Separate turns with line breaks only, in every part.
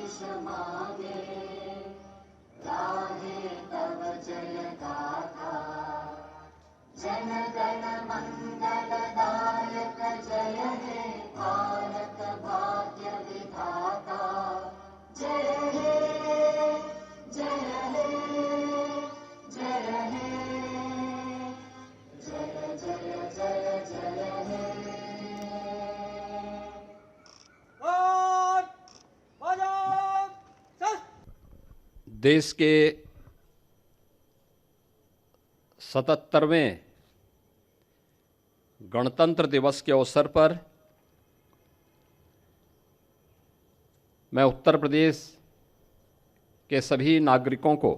आशीष मांगे, गाहे तब जय गाथा। जन गण मंगलदायक जय हे भारत भाग्य विधाता। जय हे जय हे जय हे जय जय जय जय हे।
देश के 77वें गणतंत्र दिवस के अवसर पर मैं उत्तर प्रदेश के सभी नागरिकों को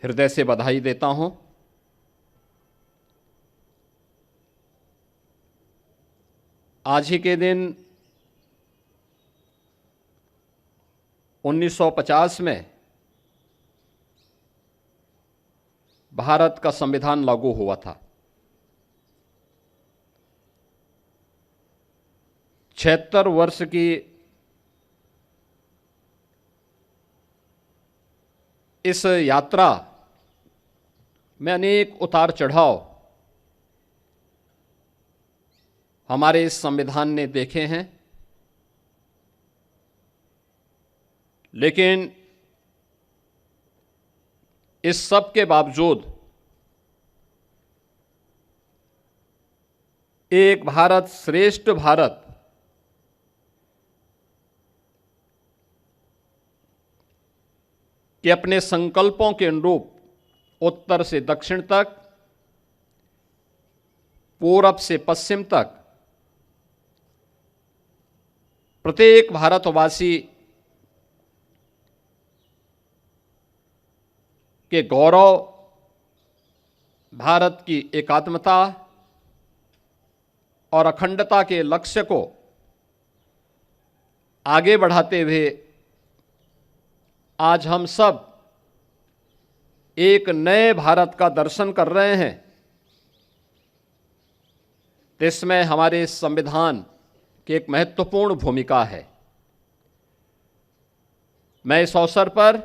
हृदय से बधाई देता हूं। आज ही के दिन 1950 में भारत का संविधान लागू हुआ था। 76 वर्ष की इस यात्रा में अनेक उतार चढ़ाव हमारे इस संविधान ने देखे हैं, लेकिन इस सब के बावजूद एक भारत श्रेष्ठ भारत के अपने संकल्पों के अनुरूप उत्तर से दक्षिण तक, पूरब से पश्चिम तक प्रत्येक भारतवासी के गौरव, भारत की एकात्मता और अखंडता के लक्ष्य को आगे बढ़ाते हुए आज हम सब एक नए भारत का दर्शन कर रहे हैं। इसमें हमारे संविधान की एक महत्वपूर्ण भूमिका है। मैं इस अवसर पर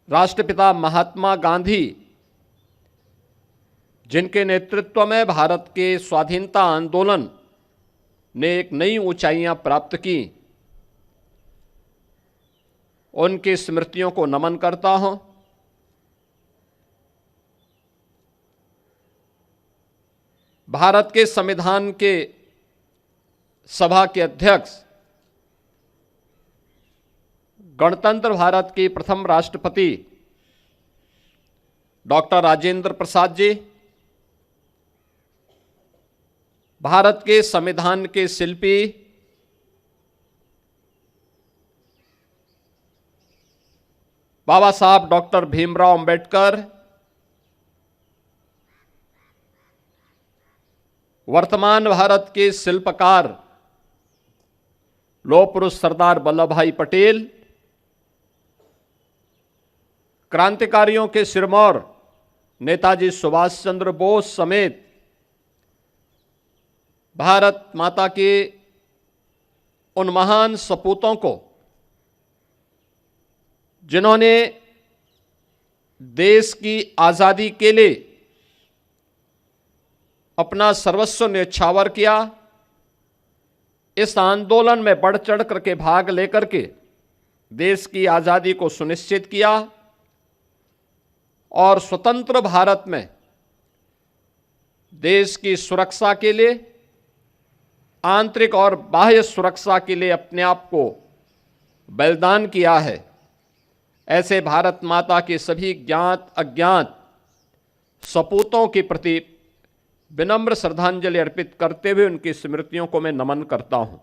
राष्ट्रपिता महात्मा गांधी, जिनके नेतृत्व में भारत के स्वाधीनता आंदोलन ने एक नई ऊंचाइयां प्राप्त की, उनकी स्मृतियों को नमन करता हूं। भारत के संविधान के सभा के अध्यक्ष, गणतंत्र भारत के प्रथम राष्ट्रपति डॉक्टर राजेंद्र प्रसाद जी, भारत के संविधान के शिल्पी बाबा साहब डॉक्टर भीमराव अंबेडकर, वर्तमान भारत के शिल्पकार लौह पुरुष सरदार वल्लभ भाई पटेल, क्रांतिकारियों के सिरमौर नेताजी सुभाष चंद्र बोस समेत भारत माता के उन महान सपूतों को, जिन्होंने देश की आज़ादी के लिए अपना सर्वस्व न्यौछावर किया, इस आंदोलन में बढ़ चढ़ करके भाग लेकर के देश की आज़ादी को सुनिश्चित किया और स्वतंत्र भारत में देश की सुरक्षा के लिए, आंतरिक और बाह्य सुरक्षा के लिए अपने आप को बलिदान किया है। ऐसे भारत माता के सभी ज्ञात अज्ञात सपूतों के प्रति विनम्र श्रद्धांजलि अर्पित करते हुए उनकी स्मृतियों को मैं नमन करता हूं।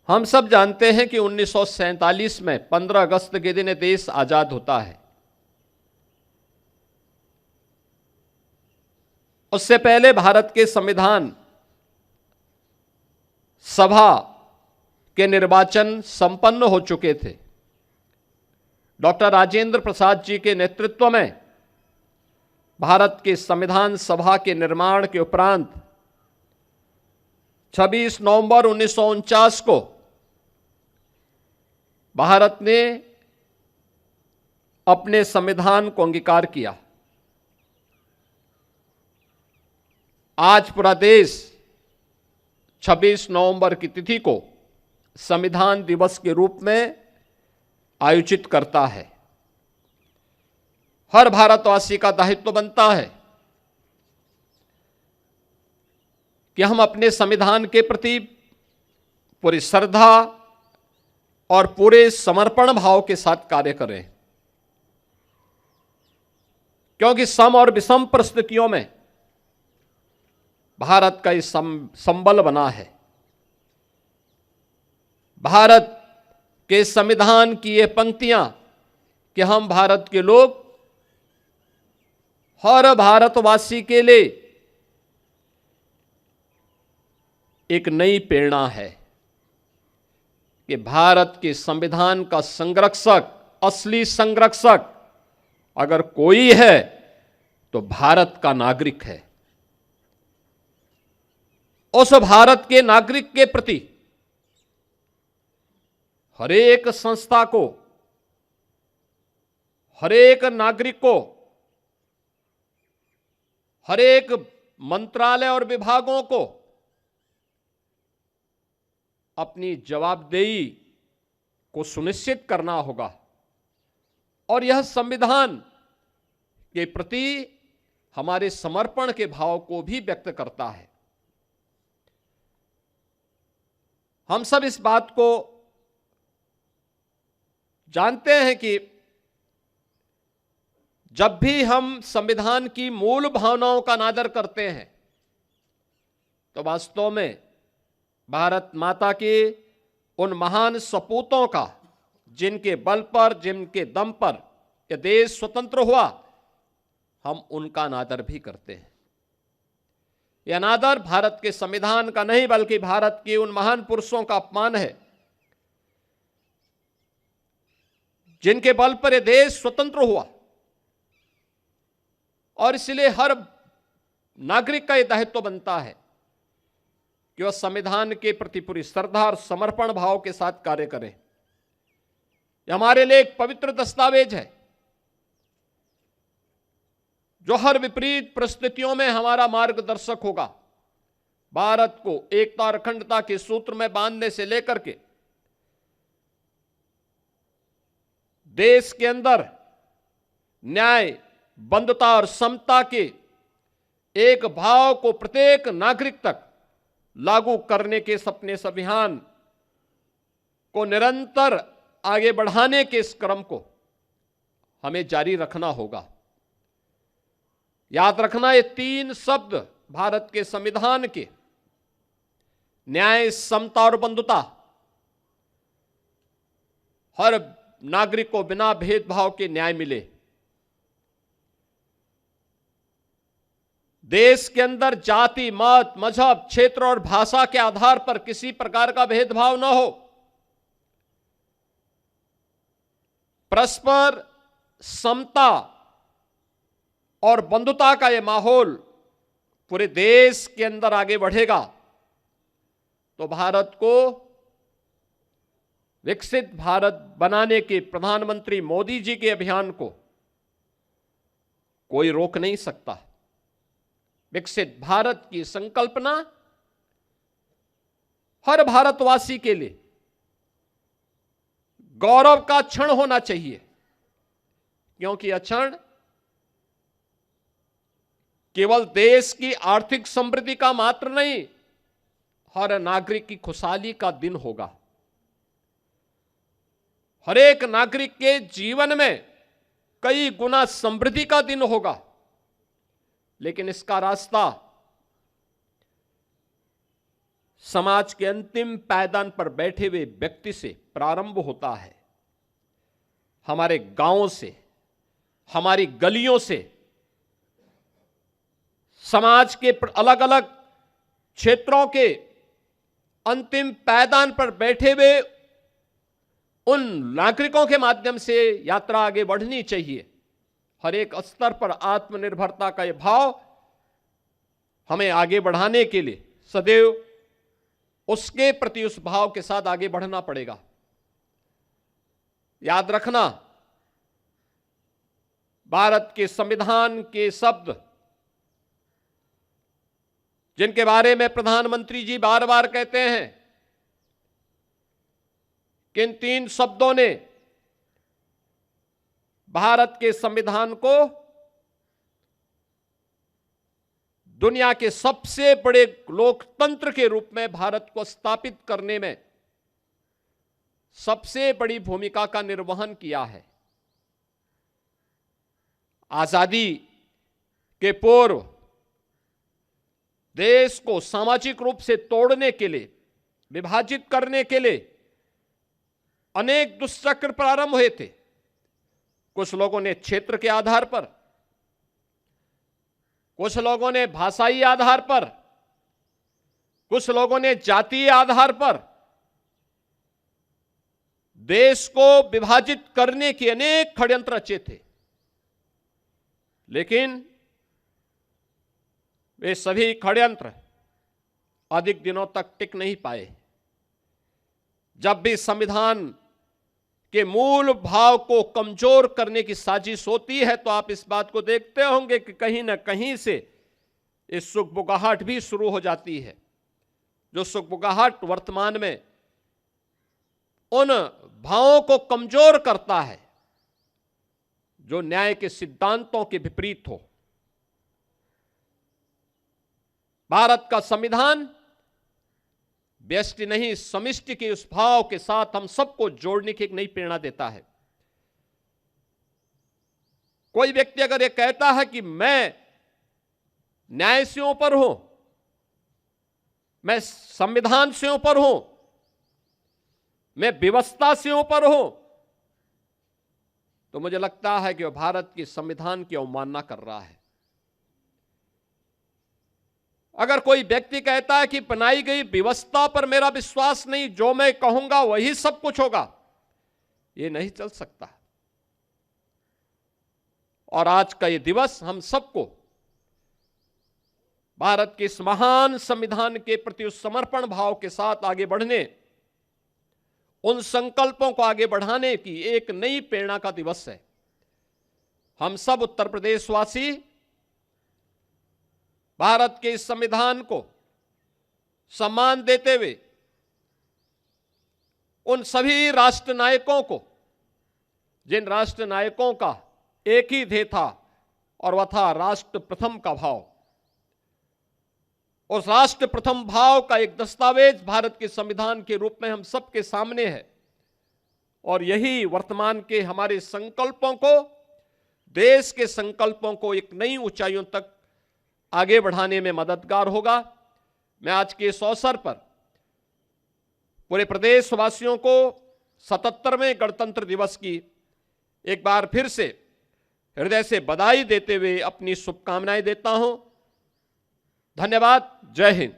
हम सब जानते हैं कि 1947 में 15 अगस्त के दिन देश आजाद होता है। उससे पहले भारत के संविधान सभा के निर्वाचन संपन्न हो चुके थे। डॉक्टर राजेंद्र प्रसाद जी के नेतृत्व में भारत के संविधान सभा के निर्माण के उपरांत 26 नवंबर 1949 को भारत ने अपने संविधान को अंगीकार किया। आज पूरा देश 26 नवंबर की तिथि को संविधान दिवस के रूप में आयोजित करता है। हर भारतवासी का दायित्व बनता है कि हम अपने संविधान के प्रति पूरी श्रद्धा और पूरे समर्पण भाव के साथ कार्य करें, क्योंकि सम और विषम परिस्थितियों में भारत का ये संबल बना है। भारत के संविधान की ये पंक्तियां कि हम भारत के लोग हर भारतवासी के लिए एक नई प्रेरणा है कि भारत के संविधान का संरक्षक, असली संरक्षक अगर कोई है तो भारत का नागरिक है। उस भारत के नागरिक के प्रति हरेक संस्था को, हरेक नागरिक को, हरेक मंत्रालय और विभागों को अपनी जवाबदेही को सुनिश्चित करना होगा और यह संविधान के प्रति हमारे समर्पण के भाव को भी व्यक्त करता है। हम सब इस बात को जानते हैं कि जब भी हम संविधान की मूल भावनाओं का अनादर करते हैं तो वास्तव में भारत माता के उन महान सपूतों का, जिनके बल पर, जिनके दम पर यह देश स्वतंत्र हुआ, हम उनका अनादर भी करते हैं। यह अनादर भारत के संविधान का नहीं बल्कि भारत के उन महान पुरुषों का अपमान है जिनके बल पर यह देश स्वतंत्र हुआ। और इसलिए हर नागरिक का यह दायित्व बनता है कि वह संविधान के प्रति पूरी श्रद्धा और समर्पण भाव के साथ कार्य करें। यह हमारे लिए एक पवित्र दस्तावेज है जो हर विपरीत परिस्थितियों में हमारा मार्गदर्शक होगा। भारत को एकता और अखंडता के सूत्र में बांधने से लेकर के देश के अंदर न्याय, बंधुता और समता के एक भाव को प्रत्येक नागरिक तक लागू करने के सपने इस अभियान को निरंतर आगे बढ़ाने के इस क्रम को हमें जारी रखना होगा। याद रखना, ये तीन शब्द भारत के संविधान के न्याय, समता और बंधुता हर नागरिक को बिना भेदभाव के न्याय मिले। देश के अंदर जाति, मत, मजहब, क्षेत्र और भाषा के आधार पर किसी प्रकार का भेदभाव न हो। परस्पर समता और बंधुता का यह माहौल पूरे देश के अंदर आगे बढ़ेगा तो भारत को विकसित भारत बनाने के प्रधानमंत्री मोदी जी के अभियान को कोई रोक नहीं सकता। विकसित भारत की संकल्पना हर भारतवासी के लिए गौरव का क्षण होना चाहिए, क्योंकि यह क्षण केवल देश की आर्थिक समृद्धि का मात्र नहीं, हर नागरिक की खुशहाली का दिन होगा। हर एक नागरिक के जीवन में कई गुना समृद्धि का दिन होगा, लेकिन इसका रास्ता समाज के अंतिम पायदान पर बैठे हुए व्यक्ति से प्रारंभ होता है। हमारे गांवों से, हमारी गलियों से, समाज के अलग अलग क्षेत्रों के अंतिम पायदान पर बैठे हुए उन नागरिकों के माध्यम से यात्रा आगे बढ़नी चाहिए। हर एक स्तर पर आत्मनिर्भरता का यह भाव हमें आगे बढ़ाने के लिए सदैव उसके प्रति उस भाव के साथ आगे बढ़ना पड़ेगा। याद रखना, भारत के संविधान के शब्द जिनके बारे में प्रधानमंत्री जी बार बार कहते हैं कि इन 3 शब्दों ने भारत के संविधान को दुनिया के सबसे बड़े लोकतंत्र के रूप में भारत को स्थापित करने में सबसे बड़ी भूमिका का निर्वहन किया है। आजादी के पूर्व देश को सामाजिक रूप से तोड़ने के लिए, विभाजित करने के लिए अनेक दुष्चक्र प्रारंभ हुए थे। कुछ लोगों ने क्षेत्र के आधार पर, कुछ लोगों ने भाषाई आधार पर, कुछ लोगों ने जातीय आधार पर देश को विभाजित करने के अनेक षड्यंत्र रचे थे, लेकिन वे सभी षड्यंत्र अधिक दिनों तक टिक नहीं पाए। जब भी संविधान के मूल भाव को कमजोर करने की साजिश होती है तो आप इस बात को देखते होंगे कि कहीं ना कहीं से इस सुगबुगाहट भी शुरू हो जाती है, जो सुगबुगाहट वर्तमान में उन भावों को कमजोर करता है जो न्याय के सिद्धांतों के विपरीत हो। भारत का संविधान व्यष्टि नहीं, समिष्टि के उस भाव के साथ हम सबको जोड़ने की एक नई प्रेरणा देता है। कोई व्यक्ति अगर यह कहता है कि मैं न्याय से ऊपर हूं, मैं संविधान से ऊपर हूं, मैं व्यवस्था से ऊपर हूं, तो मुझे लगता है कि वह भारत के संविधान की अवमानना कर रहा है। अगर कोई व्यक्ति कहता है कि बनाई गई व्यवस्था पर मेरा विश्वास नहीं, जो मैं कहूंगा वही सब कुछ होगा, यह नहीं चल सकता। और आज का यह दिवस हम सबको भारत के इस महान संविधान के प्रति उस समर्पण भाव के साथ आगे बढ़ने, उन संकल्पों को आगे बढ़ाने की एक नई प्रेरणा का दिवस है। हम सब उत्तर प्रदेशवासी भारत के इस संविधान को सम्मान देते हुए उन सभी राष्ट्र नायकों को, जिन राष्ट्र नायकों का एक ही ध्येय था और वह था राष्ट्र प्रथम का भाव, उस राष्ट्र प्रथम भाव का एक दस्तावेज भारत के संविधान के रूप में हम सबके सामने है। और यही वर्तमान के हमारे संकल्पों को, देश के संकल्पों को एक नई ऊंचाइयों तक आगे बढ़ाने में मददगार होगा। मैं आज के इस अवसर पर पूरे प्रदेशवासियों को 77वें गणतंत्र दिवस की एक बार फिर से हृदय से बधाई देते हुए अपनी शुभकामनाएं देता हूं। धन्यवाद। जय हिंद।